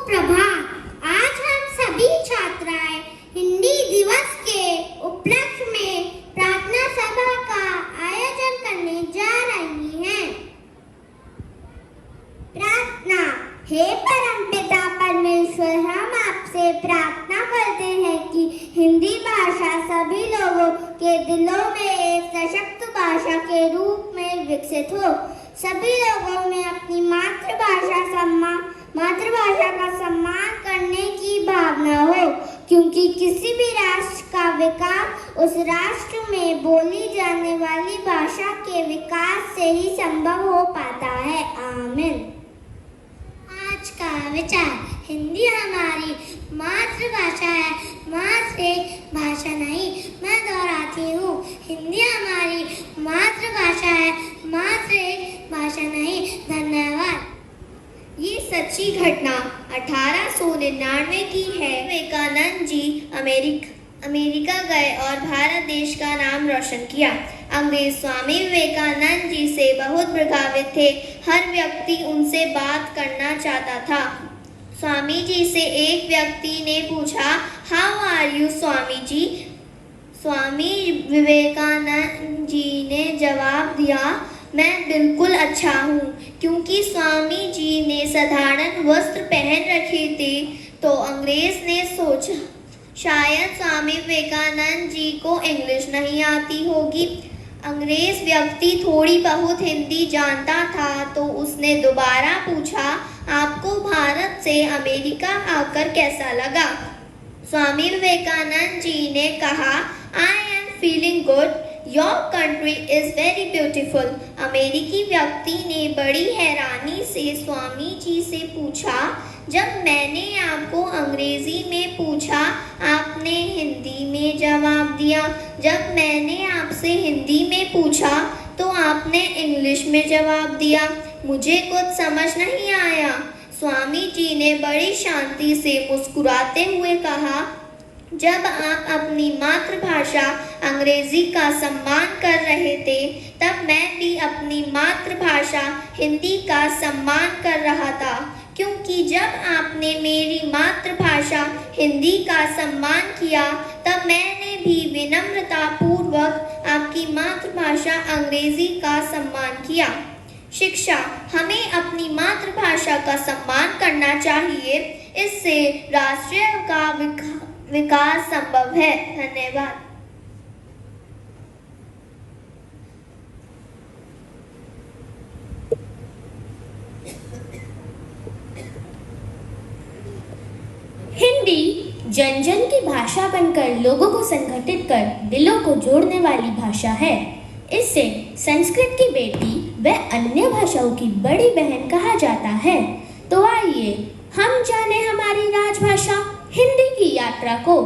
सुप्रभात। आज हम सभी छात्राएं हिंदी दिवस के उपलक्ष्य में प्रार्थना सभा का आयोजन करने जा रही हैं। प्रार्थना। हे परमपिता परमेश्वर, हम आपसे प्रार्थना करते हैं कि हिंदी भाषा सभी लोगों के दिलों में एक सशक्त भाषा के रूप में विकसित हो। सभी लोगों में अपनी मातृभाषा का सम्मान करने की भावना हो, क्योंकि किसी भी राष्ट्र का विकास उस राष्ट्र में बोली जाने वाली भाषा के विकास से ही संभव हो पाता है। आमीन। आज का विचार। हिंदी हमारी मातृभाषा है, मात्र एक भाषा नहीं। मैं दोहराती हूँ, हिंदी हमारी मातृभाषा है, मात्र एक भाषा नहीं। धन्यवाद। ये सच्ची घटना 1899 की है। विवेकानंद जी अमेरिका गए और भारत देश का नाम रोशन किया। अंग्रेज स्वामी विवेकानंद जी से बहुत प्रभावित थे। हर व्यक्ति उनसे बात करना चाहता था। स्वामी जी से एक व्यक्ति ने पूछा, how are you Swami ji? Swami Vivekananda ji ने जवाब दिया, मैं बिल्कुल अच्छा हूँ। क्योंकि स्वामी जी ने साधारण वस्त्र पहन रखे थे, तो अंग्रेज ने सोचा शायद स्वामी विवेकानंद जी को इंग्लिश नहीं आती होगी। अंग्रेज व्यक्ति थोड़ी बहुत हिंदी जानता था, तो उसने दोबारा पूछा, आपको भारत से अमेरिका आकर कैसा लगा? स्वामी विवेकानंद जी ने कहा, I am feeling good, your country is very beautiful. अमेरिकी व्यक्ति ने बड़ी हैरानी से स्वामी जी से पूछा, जब मैंने आपको अंग्रेजी में पूछा, आपने हिंदी में जवाब दिया। जब मैंने आपसे हिंदी में पूछा, तो आपने इंग्लिश में जवाब दिया। मुझे कुछ समझ नहीं आया। स्वामी जी ने बड़ी शांति से मुस्कुराते हुए कहा, जब आप अपनी मातृभाषा अंग्रेजी का सम्मान कर रहे थे, तब मैं भी अपनी मातृभाषा हिंदी का सम्मान कर रहा था। क्योंकि जब आपने मेरी मातृभाषा हिंदी का सम्मान किया, तब मैंने भी विनम्रता पूर्वक आपकी मातृभाषा अंग्रेजी का सम्मान किया। शिक्षा। हमें अपनी मातृभाषा का सम्मान करना चाहिए। इससे राष्ट्र का विकास संभव है। धन्यवाद। हिंदी जन जन की भाषा बनकर लोगों को संगठित कर दिलों को जोड़ने वाली भाषा है। इसे संस्कृत की बेटी व अन्य भाषाओं की बड़ी बहन कहा जाता है। तो आइए हम जाने हमारी राजभाषा हिंदी की यात्रा को।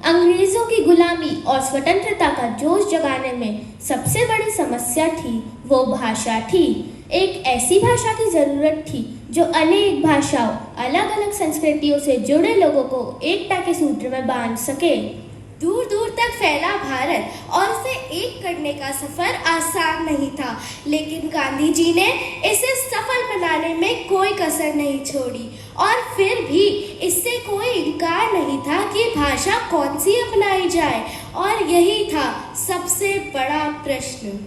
अंग्रेजों की गुलामी और स्वतंत्रता का जोश जगाने में सबसे बड़ी समस्या थी वो भाषा थी। एक ऐसी भाषा की जरूरत थी जो अनेक भाषाओं, अलग अलग संस्कृतियों से जुड़े लोगों को एकता के सूत्र में बांध सके। दूर दूर तक फैला भारत और उसे एक करने का सफर आसान नहीं था, लेकिन गांधी जी ने इसे सफल बनाने में कोई कसर नहीं छोड़ी। और फिर भी इससे कोई इनकार नहीं था कि भाषा कौन सी अपनाई जाए, और यही था सबसे बड़ा प्रश्न।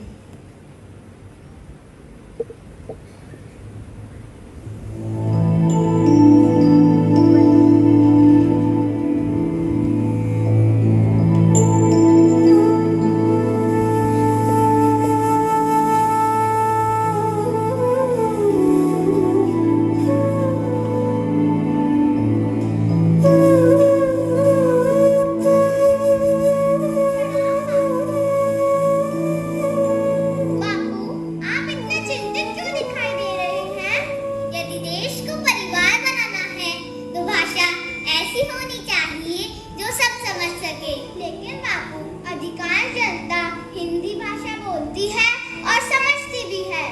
लेकिन बापू, अधिकांश जनता हिंदी भाषा बोलती है और समझती भी है।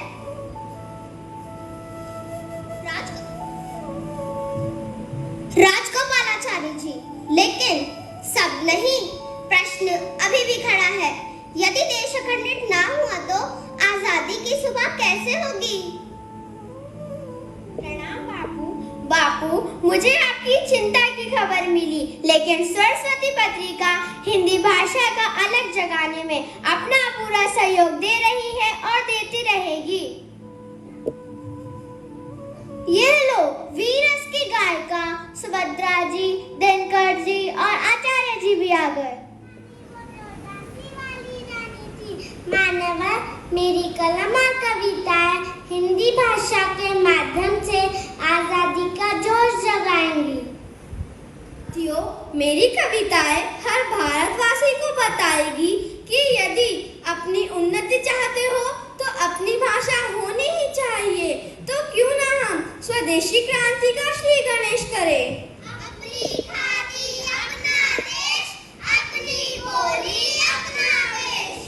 राजगोपालाचारी जी, लेकिन सब नहीं। प्रश्न अभी भी खड़ा है, यदि देश अखंडित ना हुआ तो आजादी की सुबह कैसे होगी? प्रणाम बापू। बापू, मुझे आपकी चिंता की खबर मिली, लेकिन सरस्वती पत्रिका हिंदी भाषा का अलग जगाने में अपना पूरा सहयोग दे रही है और देती रहेगी। यह लो, वीरस की गायिका सुभद्रा जी, दिनकर जी और आचार्य जी भी आ गए। मानवा, मेरी कलम और कविताएं हिंदी भाषा के माध्यम से आजादी का जोश जगाएंगी। थियो, मेरी कविताएं हर भारतवासी को बताएगी कि यदि अपनी उन्नति चाहते हो तो अपनी भाषा होनी ही चाहिए। तो क्यों ना हम स्वदेशी क्रांति का श्री गणेश करें। अपनी खादी अपना देश, अपनी बोली अपना वेश।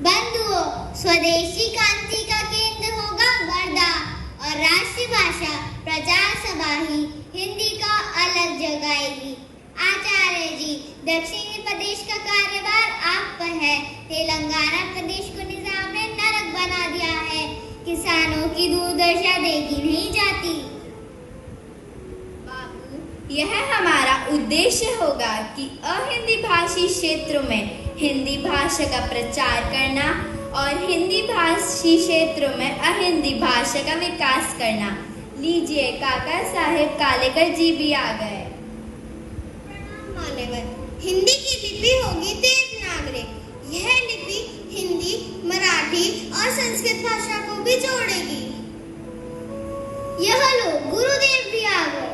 बंधुओं, स्वदेशी क्रांति का केंद्र होगा वर्धा और राष्ट्रीय भाषा प्रचार सभा ही हिंदी का अलग जगाएगी। आचार्य जी, दक्षिणी प्रदेश का कार्यभार आप पर है। तेलंगाना प्रदेश को निजाम ने नरक बना दिया है। किसानों की दुर्दशा देखी नहीं जाती। बाबू, यह हमारा उद्देश्य होगा कि अहिंदी भाषी क्षेत्रों में हिंदी भाषा का प्रचार करना और हिंदी भाषी क्षेत्रों में अहिंदी भाषा का विकास करना। लीजिए, काका साहेब कालेकर जी भी आ गए। मान्यवर, हिंदी की लिपि होगी देवनागरी। यह लिपि हिंदी, मराठी और संस्कृत भाषा को भी जोड़ेगी। यह लो, गुरुदेव भी आ गए।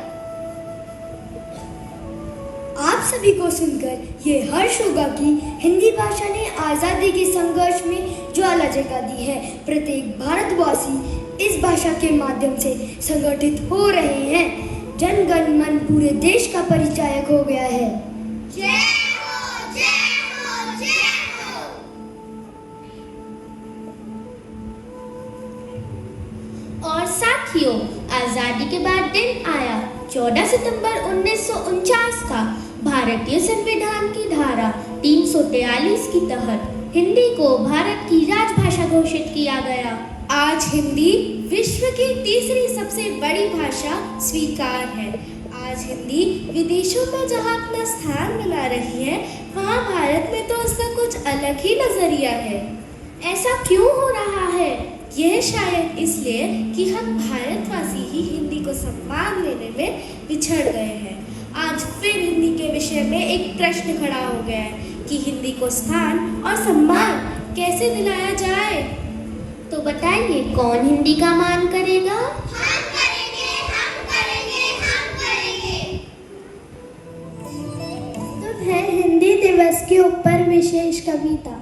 आप सभी को सुनकर ये हर्ष होगा कि हिंदी भाषा ने आज़ादी के संघर्ष में ज्वाला जगा दी है। प्रत्येक भारतवासी इस भाषा के माध्यम से संगठित हो रहे हैं। जन गण मन पूरे देश का परिचायक हो गया है। जय हो, जय हो, जय हो। और साथियों, आजादी के बाद दिन आया 14 सितंबर 1949 का। भारतीय संविधान की धारा 343 के तहत हिंदी को भारत की राजभाषा घोषित किया गया। आज हिंदी विश्व की तीसरी सबसे बड़ी भाषा स्वीकार है। आज हिंदी विदेशों में जहां अपना स्थान बना रही है, वहां भारत में तो उसका कुछ अलग ही नजरिया है। ऐसा क्यों हो रहा है? यह शायद इसलिए कि हम भारतवासी ही हिंदी को सम्मान देने में बिछड़ गए हैं। आज फिर हिंदी के विषय में एक प्रश्न खड़ा हो गया है कि हिंदी को स्थान और सम्मान कैसे दिलाया जाए। तो बताइए, कौन हिंदी का मान करेगा? हम करेंगे, हम करेंगे, हम करेंगे। तो है हिंदी दिवस के ऊपर विशेष कविता।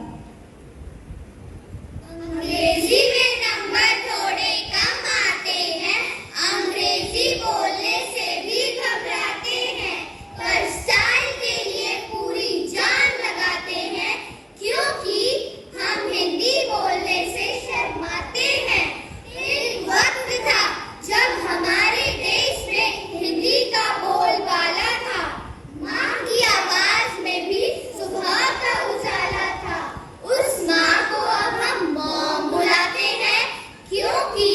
अंग्रेजी में नंबर थोड़े कम आते हैं, अंग्रेजी बोलने से भी घबराते हैं, पर स्टाइल के लिए पूरी जान लगाते हैं, क्योंकि हम हिंदी बोलने से शर्माते हैं। एक वक्त था जब हमारे देश में हिंदी का बोलबाला था। माँ की आवाज में भी सुबह का उजाला था। उस माँ को अब हम मॉम बुलाते हैं, क्योंकि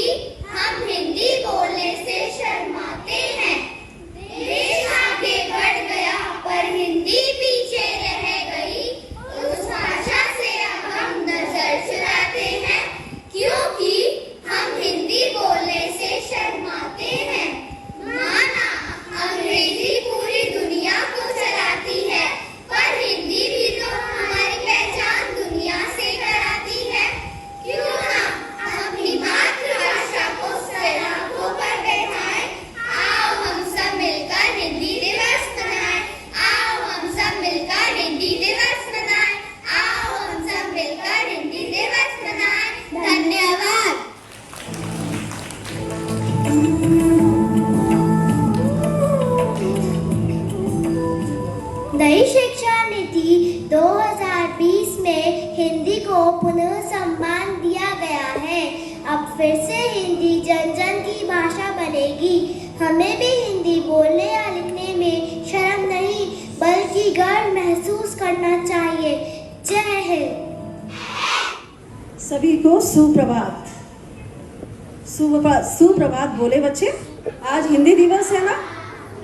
हम हिंदी बोलने से शर्माते हैं। देश आगे बढ़ गया पर हिंदी पीछे रह गई। उस भाषा से अब हम नजर चुराते हैं, क्योंकि हम हिंदी बोलने से शर्माते हैं। माना अंग्रेजी पूरी दुनिया को चलाती है, पर हिंदी भी तो हमारी पहचान दुनिया से कराती है। क्यों ना अपनी मातृभाषा को सराखों पर बैठाएं। आओ हम सब मिलकर हिंदी दिवस मनाएं। आओ हम सब मिलकर हिंदी दिवस मनाएं। आओ हम सब मिलकर हिंदी दिवस मनाएं। धन्यवाद। नई शिक्षा नीति 2020 में हिंदी को पुनः सम्मान दिया गया है। अब फिर से हिंदी जन जन की भाषा बनेगी। हमें भी हिंदी बोलने या लिखने में शर्म नहीं, बल्कि गर्व महसूस करना चाहिए। जय हिंद। सभी को सुप्रभात। सुप्रभात बोले बच्चे। आज हिंदी दिवस है ना?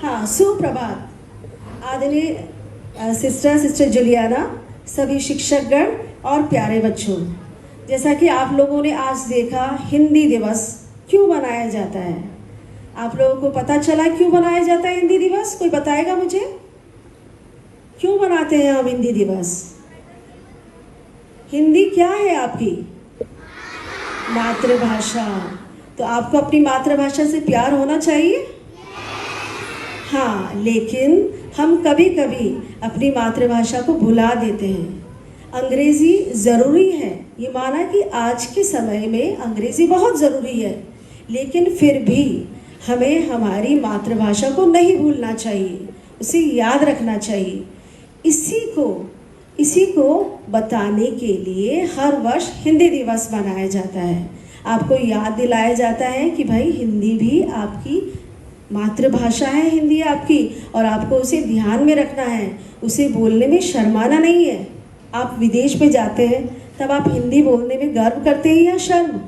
हाँ, सुप्रभात। आदरणीय सिस्टर जुलियाना, सभी शिक्षकगण और प्यारे बच्चों, जैसा कि आप लोगों ने आज देखा, हिंदी दिवस क्यों मनाया जाता है? आप लोगों को पता चला क्यों मनाया जाता है हिंदी दिवस? कोई बताएगा मुझे? क्यों मनाते हैं हम हिंदी दिवस? हिंदी क्या है आपकी? मातृभाषा। तो आपको अपनी मातृभाषा से प्यार होना चाहिए। हाँ, लेकिन हम कभी कभी अपनी मातृभाषा को भुला देते हैं। अंग्रेज़ी ज़रूरी है, ये माना कि आज के समय में अंग्रेज़ी बहुत ज़रूरी है, लेकिन फिर भी हमें हमारी मातृभाषा को नहीं भूलना चाहिए, उसे याद रखना चाहिए। इसी को बताने के लिए हर वर्ष हिंदी दिवस मनाया जाता है। आपको याद दिलाया जाता है कि भाई हिंदी भी आपकी मातृभाषा है, हिंदी आपकी, और आपको उसे ध्यान में रखना है, उसे बोलने में शर्माना नहीं है। आप विदेश में जाते हैं तब आप हिंदी बोलने में गर्व करते हैं या शर्म?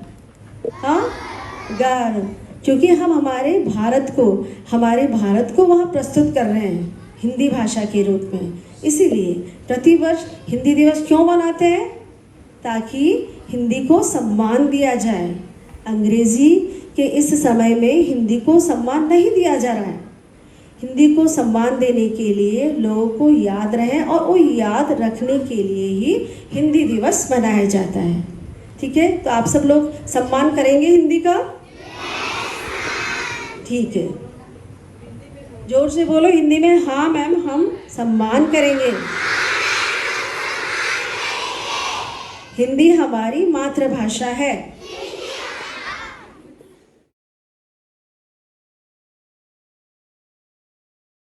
हाँ, गर्व, क्योंकि हम हमारे भारत को वहाँ प्रस्तुत कर रहे हैं हिंदी भाषा के रूप में। इसीलिए प्रतिवर्ष हिंदी दिवस क्यों मनाते हैं? ताकि हिंदी को सम्मान दिया जाए। अंग्रेज़ी के इस समय में हिंदी को सम्मान नहीं दिया जा रहा है। हिंदी को सम्मान देने के लिए लोगों को याद रहे, और वो याद रखने के लिए ही हिंदी दिवस मनाया जाता है। ठीक है, तो आप सब लोग सम्मान करेंगे हिंदी का? ठीक है, जोर से बोलो हिंदी में। हाँ मैम, हम सम्मान करेंगे। हिंदी हमारी मातृभाषा है।